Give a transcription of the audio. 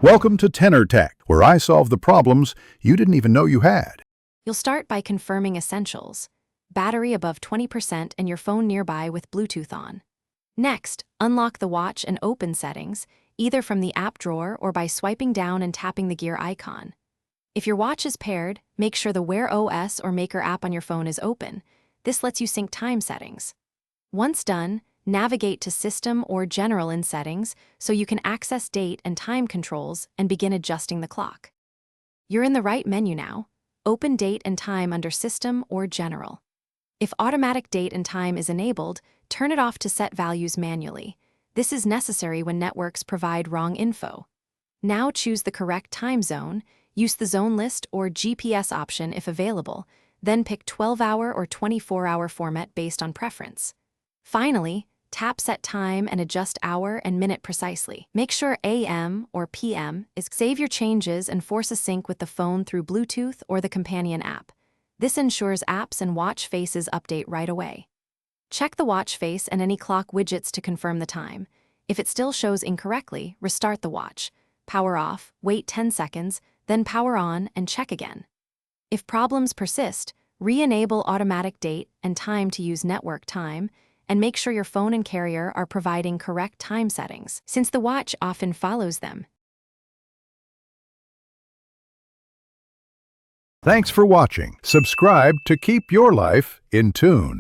Welcome to Tenor Tech, where I solve the problems you didn't even know you had. You'll start by confirming essentials: battery above 20% and your phone nearby with Bluetooth on. Next, unlock the watch and open settings, either from the app drawer or by swiping down and tapping the gear icon. If your watch is paired, make sure the Wear OS or Maker app on your phone is open. This lets you sync time settings. Once done, navigate to System or General in Settings so you can access date and time controls and begin adjusting the clock. You're in the right menu now. Open Date and Time under System or General. If automatic date and time is enabled, turn it off to set values manually. This is necessary when networks provide wrong info. Now choose the correct time zone, use the zone list or GPS option if available, then pick 12-hour or 24-hour format based on preference. Finally, tap Set Time and adjust hour and minute precisely. Make sure AM or PM is. Save your changes and force a sync with the phone through Bluetooth or the companion app. This ensures apps and watch faces update right away. Check the watch face and any clock widgets to confirm the time. If it still shows incorrectly, restart the watch. Power off, wait 10 seconds, then power on and check again. If problems persist, re-enable automatic date and time to use network time, and make sure your phone and carrier are providing correct time settings, since the watch often follows them. Thanks for watching. Subscribe to keep your life in tune.